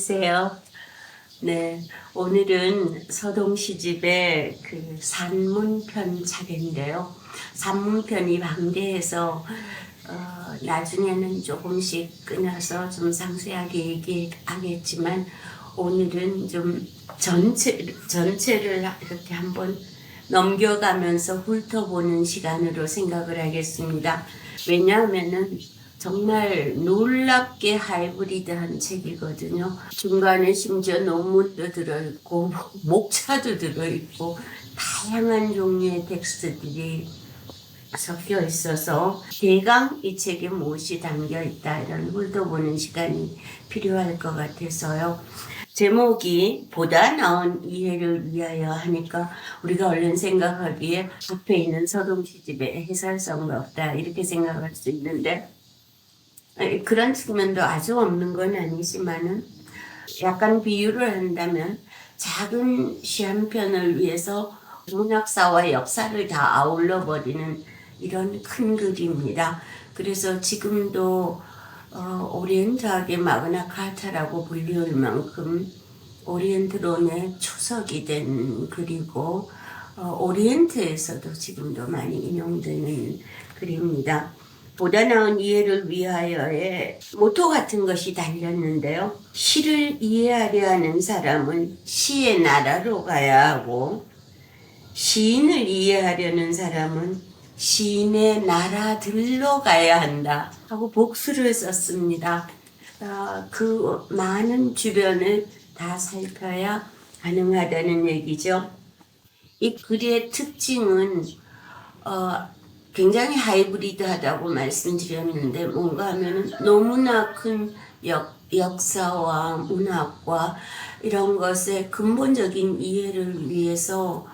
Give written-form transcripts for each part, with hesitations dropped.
안녕하세요. 네, 오늘은 서동시집의 그 산문편 차례인데요. 산문편이 방대해서 나중에는 조금씩 끊어서 좀 상세하게 얘기하겠지만 오늘은 좀 전체를 이렇게 한번 넘겨가면서 훑어보는 시간으로 생각을 하겠습니다. 왜냐하면은 정말 놀랍게 하이브리드한 책이거든요. 중간에 심지어 논문도 들어있고 목차도 들어있고 다양한 종류의 텍스트들이 섞여 있어서 대강 이 책에 무엇이 담겨 있다 이런 훑어보는 시간이 필요할 것 같아서요. 제목이 보다 나은 이해를 위하여 하니까 우리가 얼른 생각하기에 앞에 있는 서동시집에 해설성가 없다 이렇게 생각할 수 있는데 그런 측면도 아주 없는 건 아니지만은 약간 비유를 한다면 작은 시 한 편을 위해서 문학사와 역사를 다 아울러 버리는 이런 큰 글입니다. 그래서 지금도 오리엔트학의 마그나 카타라고 불리울 만큼 오리엔트론의 초석이 된 글이고 오리엔트에서도 지금도 많이 인용되는 글입니다. 보다 나은 이해를 위하여의 모토 같은 것이 달렸는데요. 시를 이해하려 하는 사람은 시의 나라로 가야 하고 시인을 이해하려는 사람은 시인의 나라들로 가야 한다 하고 복수를 썼습니다. 그 많은 주변을 다 살펴야 가능하다는 얘기죠. 이 글의 특징은 굉장히 하이브리드하다고 말씀드렸는데 뭔가 하면은 너무나 큰 역사와 문학과 이런 것의 근본적인 이해를 위해서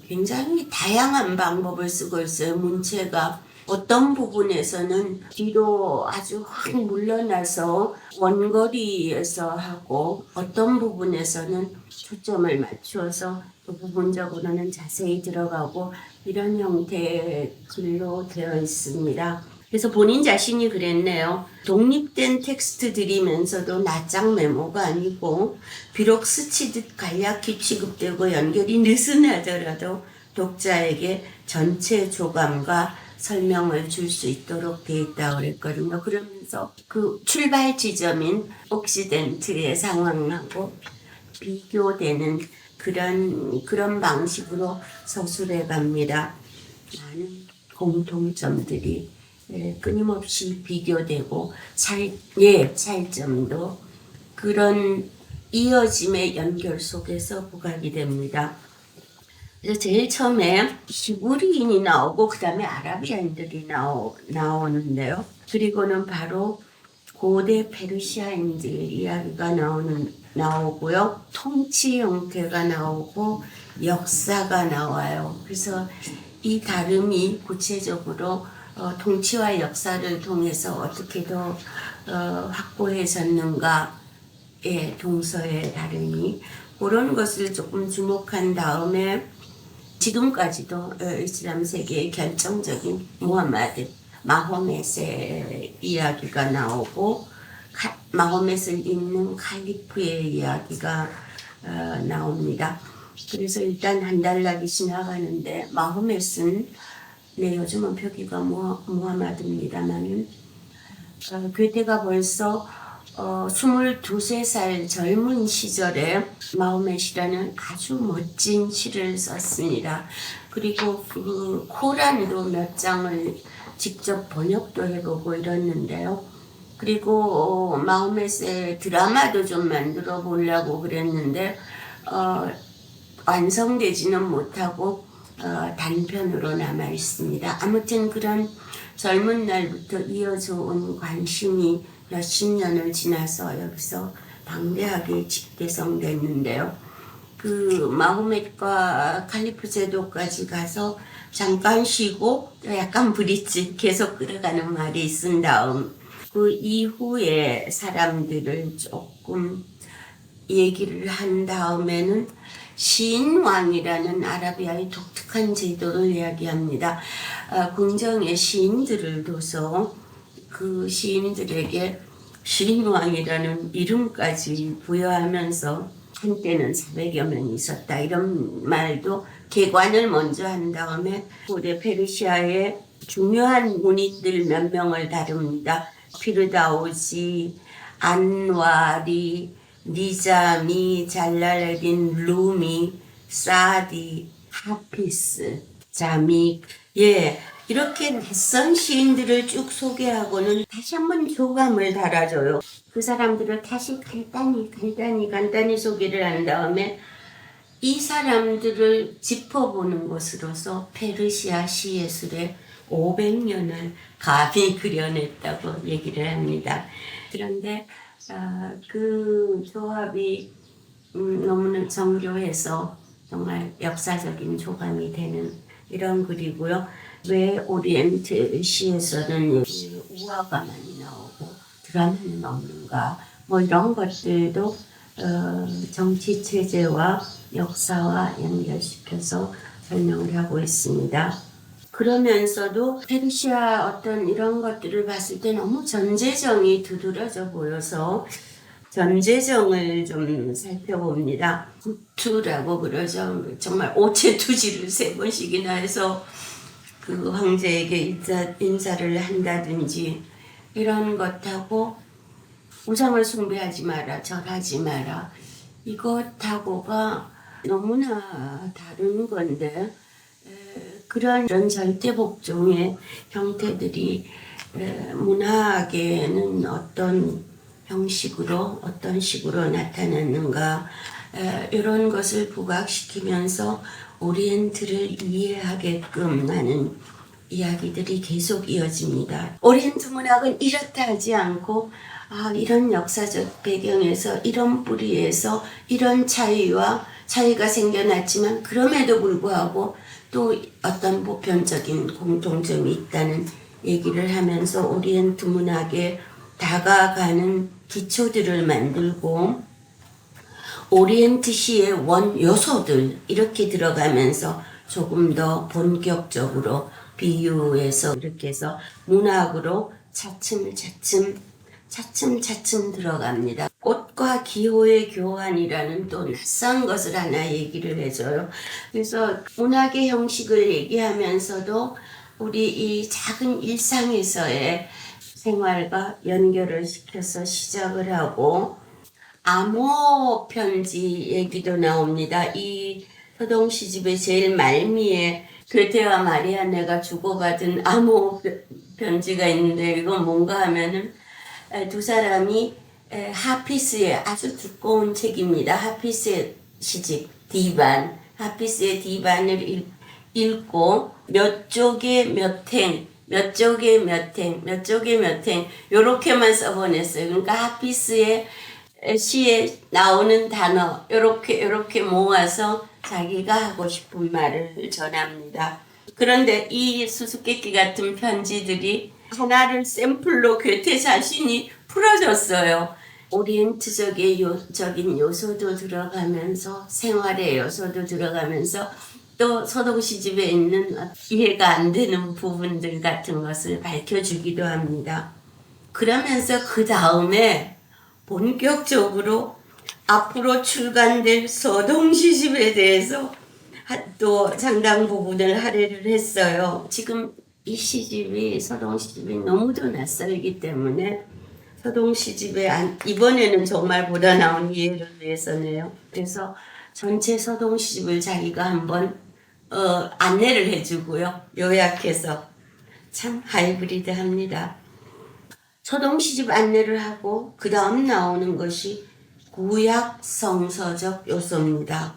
굉장히 다양한 방법을 쓰고 있어요. 문체가 어떤 부분에서는 뒤로 아주 확 물러나서 원거리에서 하고 어떤 부분에서는 초점을 맞추어서 또 부분적으로는 자세히 들어가고 이런 형태의 글로 되어 있습니다. 그래서 본인 자신이 그랬네요. 독립된 텍스트들이면서도 낱장 메모가 아니고 비록 스치듯 간략히 취급되고 연결이 느슨하더라도 독자에게 전체 조감과 설명을 줄 수 있도록 되어 있다고 그랬거든요. 그러면서 그 출발 지점인 옥시덴트의 상황하고 비교되는 그런 방식으로 서술해 갑니다. 많은 공통점들이 끊임없이 비교되고 차이점도 그런 이어짐의 연결 속에서 부각이 됩니다. 그래서 제일 처음에 히브리인이 나오고 그 다음에 아라비아인들이 나오는데요. 그리고는 바로 고대 페르시아인들 이야기가 나오고요. 통치 형태가 나오고 역사가 나와요. 그래서 이 다름이 구체적으로 통치와 역사를 통해서 어떻게 더 확고해졌는가의 동서의 다름이 그런 것을 조금 주목한 다음에 지금까지도 이슬람 세계의 결정적인 마호멧의 이야기가 나오고 마호멧을 잇는 칼리프의 이야기가 나옵니다. 그래서 일단 한달락이 지나가는데 마호멧은 요즘은 표기가 무하마드입니다만은 괴테가 벌써 22~23살 젊은 시절에 마호멧이라는 아주 멋진 시를 썼습니다. 그리고 그 코란도 몇 장을 직접 번역도 해보고 이랬는데요. 그리고 마호멧의 드라마도 좀 만들어 보려고 그랬는데 완성되지는 못하고 단편으로 남아 있습니다. 아무튼 그런 젊은 날부터 이어져 온 관심이 몇십 년을 지나서 여기서 방대하게 집대성됐는데요. 그 마호멧과 칼리프 제도까지 가서 잠깐 쉬고 약간 브릿지 계속 끌어가는 말이 있은 다음 그 이후에 사람들을 조금 얘기를 한 다음에는 시인왕이라는 아라비아의 독특한 제도를 이야기합니다. 궁정의 시인들을 둬서 그 시인들에게 신왕이라는 이름까지 부여하면서 한때는 400여 명이 있었다. 이런 말도 개관을 먼저 한 다음에 고대 페르시아의 중요한 문인들 몇 명을 다룹니다. 피르다오시, 안와리, 니자미, 잘랄레딘, 루미, 사디, 하피스, 자믹. 예, 이렇게 낯선 시인들을 쭉 소개하고는 다시 한번 교감을 달아줘요. 그 사람들을 다시 간단히 소개를 한 다음에 이 사람들을 짚어보는 것으로서 페르시아 시예술의 500년을 감히 그려냈다고 얘기를 합니다. 그런데 그 조합이 너무나 정교해서 정말 역사적인 조감이 되는 이런 글이고요. 왜 오리엔트 시에서는 우화가 많이 나오고 드라마는 없는가, 뭐 이런 것들도 정치 체제와 역사와 연결시켜서 설명을 하고 있습니다. 그러면서도 페르시아 어떤 이런 것들을 봤을 때 너무 전제정이 두드러져 보여서 전제정을 좀 살펴봅니다. 구투라고 그러죠. 정말 오체투지를 3번씩이나 해서 그 황제에게 인사를 한다든지 이런 것하고 우상을 숭배하지 마라, 절하지 마라. 이것하고가 너무나 다른 건데 그런 절대복종의 형태들이 문학에는 어떤 형식으로 어떤 식으로 나타났는가 이런 것을 부각시키면서 오리엔트를 이해하게끔 하는 이야기들이 계속 이어집니다. 오리엔트 문학은 이렇다 하지 않고 이런 역사적 배경에서 이런 뿌리에서 이런 차이가 생겨났지만 그럼에도 불구하고 또 어떤 보편적인 공통점이 있다는 얘기를 하면서 오리엔트 문학에 다가가는 기초들을 만들고 오리엔트 시의 원 요소들 이렇게 들어가면서 조금 더 본격적으로 비유해서 이렇게 해서 문학으로 차츰 들어갑니다. 꽃과 기호의 교환이라는 또 낯선 것을 하나 얘기를 해줘요. 그래서 문학의 형식을 얘기하면서도 우리 이 작은 일상에서의 생활과 연결을 시켜서 시작을 하고 암호 편지 얘기도 나옵니다. 이 서동시집의 제일 말미에 괴테와 마리아네가 주고받은 암호 편지가 있는데 이건 뭔가 하면은 두 사람이 하피스의 아주 두꺼운 책입니다. 하피스의 시집 디반, 하피스의 디반을 읽고 몇 쪽에 몇 행 요렇게만 써보냈어요. 그러니까 하피스의 시에 나오는 단어 요렇게 모아서 자기가 하고 싶은 말을 전합니다. 그런데 이 수수께끼 같은 편지들이 하나를 샘플로 괴테 자신이 풀어줬어요. 오리엔트적인 요소도 들어가면서 생활의 요소도 들어가면서 또 서동시집에 있는 이해가 안 되는 부분들 같은 것을 밝혀주기도 합니다. 그러면서 그 다음에 본격적으로 앞으로 출간될 서동시집에 대해서 또 상당 부분을 할애를 했어요. 지금 이 시집이 서동시집이 너무도 낯설기 때문에 서동시집에 이번에는 정말 보다 나온 이해를 위해서네요. 그래서 전체 서동시집을 자기가 한번 안내를 해주고요. 요약해서 참 하이브리드합니다. 서동시집 안내를 하고 그 다음 나오는 것이 구약 성서적 요소입니다.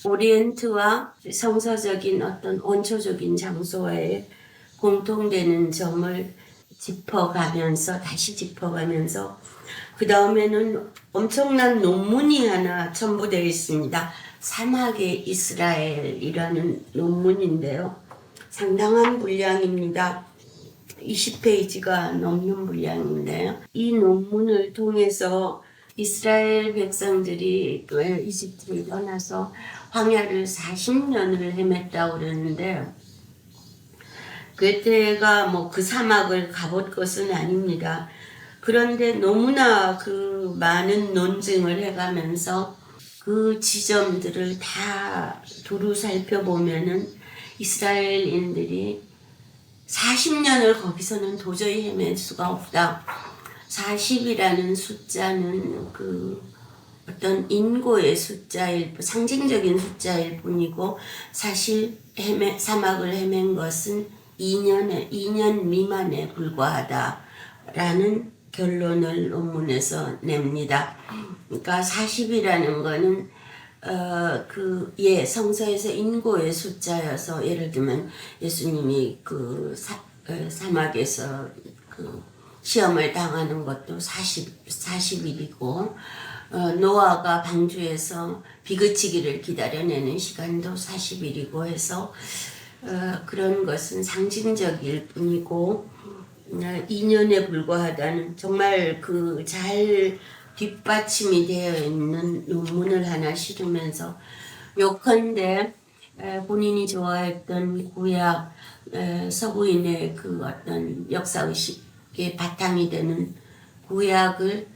오리엔트와 성서적인 어떤 원초적인 장소와의 공통되는 점을 다시 짚어가면서 그 다음에는 엄청난 논문이 하나 첨부되어 있습니다. 사막의 이스라엘이라는 논문인데요. 상당한 분량입니다. 20페이지가 넘는 분량인데요. 이 논문을 통해서 이스라엘 백성들이 이집트를 떠나서 광야를 40년을 헤맸다고 그러는데 그때가 그 사막을 가볼 것은 아닙니다. 그런데 너무나 그 많은 논증을 해가면서 그 지점들을 다 두루 살펴보면은 이스라엘인들이 40년을 거기서는 도저히 헤맬 수가 없다. 40이라는 숫자는 그 어떤 인고의 숫자일, 상징적인 숫자일 뿐이고, 사실 사막을 헤맨 것은 2년 미만에 불과하다라는 결론을 논문에서 냅니다. 그러니까 40이라는 거는 성서에서 인고의 숫자여서, 예를 들면 예수님이 그 사막에서 그 시험을 당하는 것도 40일이고, 노아가 방주에서 비그치기를 기다려내는 시간도 40일이고 해서 그런 것은 상징적일 뿐이고, 2년에 불과하다는 정말 그 잘 뒷받침이 되어 있는 논문을 하나 실으면서, 요컨대 본인이 좋아했던 구약 서구인의 그 어떤 역사의식의 바탕이 되는 구약을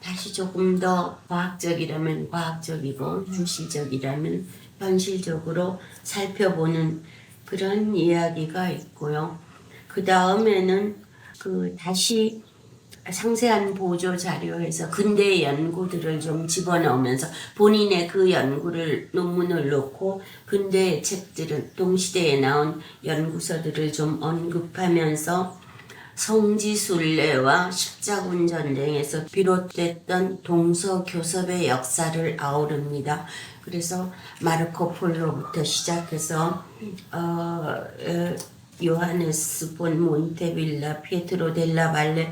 다시 조금 더 과학적이라면 과학적이고 현실적이라면 현실적으로 살펴보는 그런 이야기가 있고요. 그 다음에는 그 다시 상세한 보조 자료에서 근대 연구들을 좀 집어넣으면서 본인의 그 연구를 논문을 놓고 근대 책들을 동시대에 나온 연구서들을 좀 언급하면서 성지순례와 십자군 전쟁에서 비롯됐던 동서교섭의 역사를 아우릅니다. 그래서 마르코 폴로부터 시작해서 요하네스 본 몬테빌라, 피에트로 델라 발레,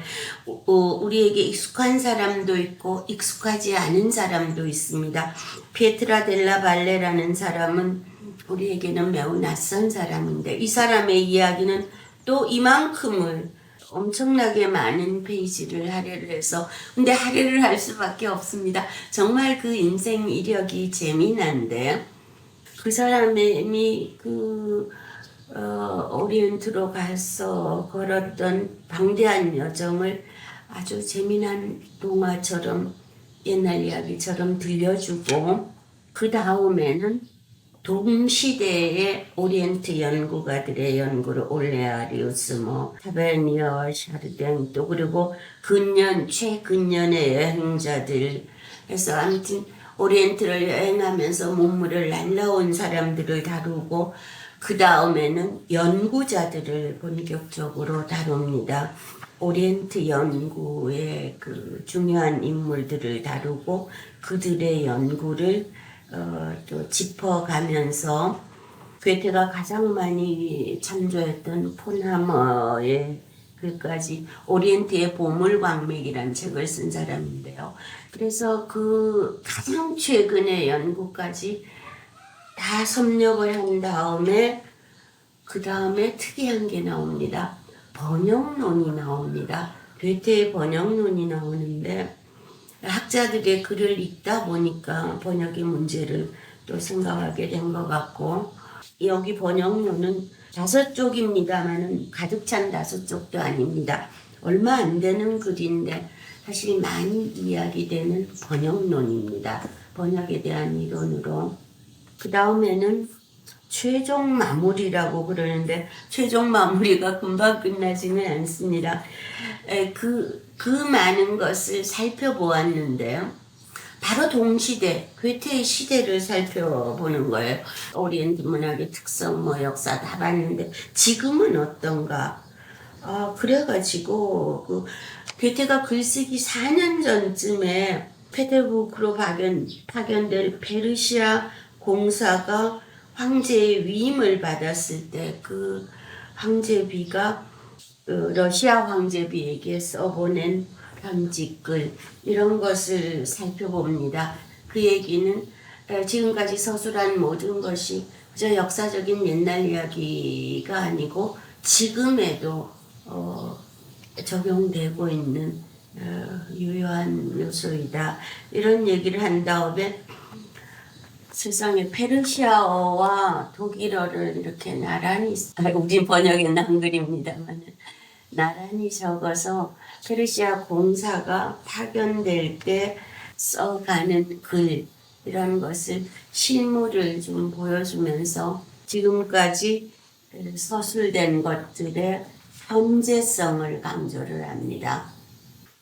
우리에게 익숙한 사람도 있고 익숙하지 않은 사람도 있습니다. 피에트라 델라 발레라는 사람은 우리에게는 매우 낯선 사람인데, 이 사람의 이야기는 또 이만큼을 엄청나게 많은 페이지를 할애를 해서, 근데 할애를 할 수밖에 없습니다. 정말 그 인생 이력이 재미난데, 그 사람이 오리엔트로 가서 걸었던 방대한 여정을 아주 재미난 동화처럼, 옛날 이야기처럼 들려주고, 그 다음에는 동시대의 오리엔트 연구가들의 연구를 올레아리우스, 타베르니어, 샤르댕, 또 그리고 최근년의 여행자들 해서, 아무튼 오리엔트를 여행하면서 문물을 날라온 사람들을 다루고, 그 다음에는 연구자들을 본격적으로 다룹니다. 오리엔트 연구의 그 중요한 인물들을 다루고 그들의 연구를 또 짚어가면서, 괴테가 가장 많이 참조했던 폰하머의 글까지 오리엔트의 보물광맥이라는 책을 쓴 사람인데요. 그래서 그 가장 최근의 연구까지 다 섭렵을 한 다음에, 그 다음에 특이한 게 나옵니다. 번역론이 나옵니다. 괴테의 번역론이 나오는데, 학자들의 글을 읽다 보니까 번역의 문제를 또 생각하게 된 것 같고, 여기 번역론은 5쪽입니다만은 가득 찬 5쪽도 아닙니다. 얼마 안 되는 글인데 사실 많이 이야기되는 번역론입니다. 번역에 대한 이론으로. 그 다음에는 최종 마무리라고 그러는데, 최종 마무리가 금방 끝나지는 않습니다. 그 많은 것을 살펴보았는데요. 바로 동시대, 괴테의 시대를 살펴보는 거예요. 오리엔트 문학의 특성, 역사 다 봤는데 지금은 어떤가. 그래가지고 괴테가 글쓰기 4년 전쯤에 페테르부르크로 파견될 페르시아 공사가 황제의 위임을 받았을 때 그 황제비가 러시아 황제비에게 써보낸 편지글, 이런 것을 살펴봅니다. 그 얘기는 지금까지 서술한 모든 것이 그저 역사적인 옛날 이야기가 아니고 지금에도 적용되고 있는 유효한 요소이다, 이런 얘기를 한 다음에, 세상에 페르시아어와 독일어를 이렇게 나란히, 우리 번역에 난 글입니다만, 나란히 적어서 페르시아 공사가 파견될 때 써가는 글 이런 것을 실물을 좀 보여주면서 지금까지 서술된 것들의 현재성을 강조를 합니다.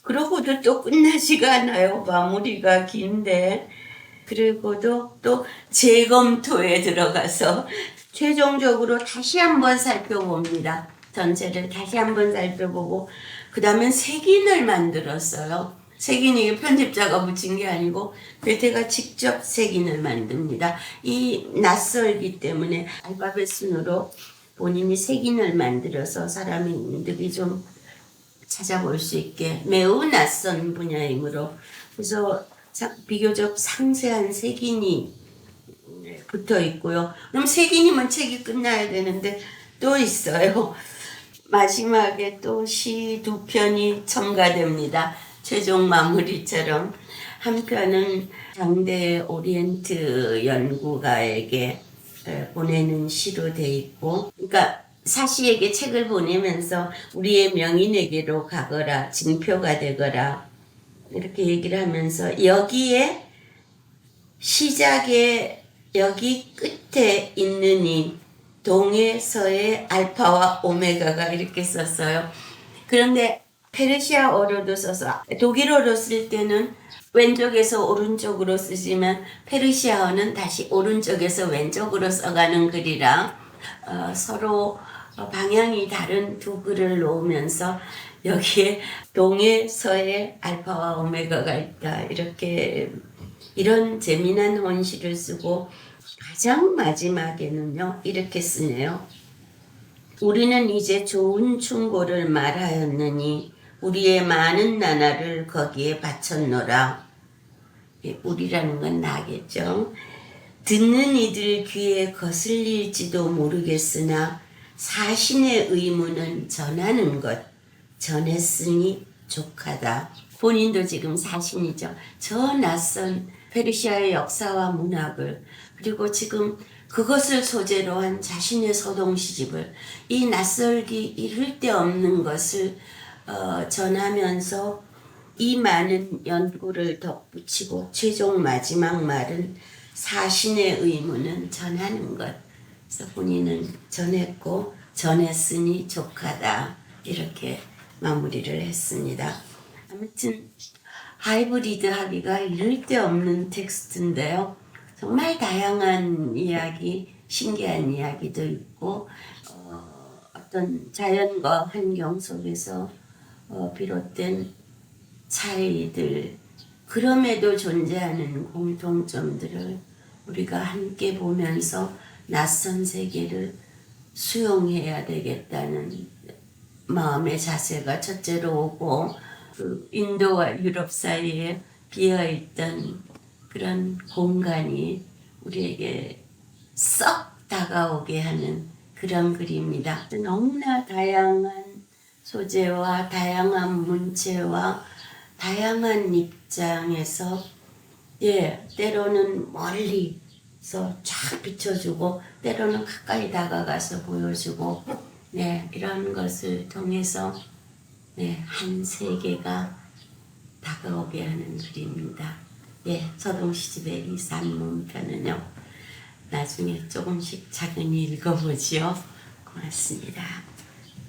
그러고도 또 끝나지가 않아요. 마무리가 긴데. 그리고도 또 재검토에 들어가서 최종적으로 다시 한번 살펴봅니다. 전체를 다시 한번 살펴보고 그 다음엔 색인을 만들었어요. 색인이 편집자가 붙인 게 아니고 베테가 직접 색인을 만듭니다. 이 낯설기 때문에 알파벳 순으로 본인이 색인을 만들어서 사람들이 좀 찾아볼 수 있게 매우 낯선 분야이므로 그래서 비교적 상세한 색인이 붙어 있고요. 그럼 색인이면 책이 끝나야 되는데 또 있어요. 마지막에 또 시 2편이 첨가됩니다. 최종 마무리처럼 한 편은 당대 오리엔트 연구가에게 보내는 시로 돼 있고, 그러니까 사시에게 책을 보내면서 우리의 명인에게로 가거라, 징표가 되거라 이렇게 얘기를 하면서 여기에 시작에 여기 끝에 있는 이 동해 서해 알파와 오메가가 이렇게 썼어요. 그런데 페르시아어로도 써서 독일어로 쓸 때는 왼쪽에서 오른쪽으로 쓰지만 페르시아어는 다시 오른쪽에서 왼쪽으로 써가는 글이라 서로 방향이 다른 두 글을 놓으면서 여기에 동해 서해 알파와 오메가가 있다 이렇게 이런 재미난 혼시를 쓰고 가장 마지막에는요 이렇게 쓰네요. 우리는 이제 좋은 충고를 말하였느니 우리의 많은 나날을 거기에 바쳤노라. 우리라는 건 나겠죠. 듣는 이들 귀에 거슬릴지도 모르겠으나 사신의 의무는 전하는 것 전했으니 족하다. 본인도 지금 사신이죠. 저 낯선 페르시아의 역사와 문학을 그리고 지금 그것을 소재로 한 자신의 소동시집을 이 낯설기 이를 데 없는 것을 전하면서 이 많은 연구를 덧붙이고 최종 마지막 말은 사신의 의무는 전하는 것. 그래서 본인은 전했고 전했으니 족하다 이렇게 마무리를 했습니다. 아무튼 하이브리드 하기가 이를 데 없는 텍스트인데요. 정말 다양한 이야기, 신기한 이야기도 있고 어떤 자연과 환경 속에서 비롯된 차이들 그럼에도 존재하는 공통점들을 우리가 함께 보면서 낯선 세계를 수용해야 되겠다는 마음의 자세가 첫째로 오고 그 인도와 유럽 사이에 비어있던 그런 공간이 우리에게 썩 다가오게 하는 그런 글입니다. 너무나 다양한 소재와 다양한 문체와 다양한 입장에서 때로는 멀리서 쫙 비춰주고 때로는 가까이 다가가서 보여주고 이런 것을 통해서 한 세계가 다가오게 하는 글입니다. 서동시집의 이 산문편은요. 나중에 조금씩 차근히 읽어보지요. 고맙습니다.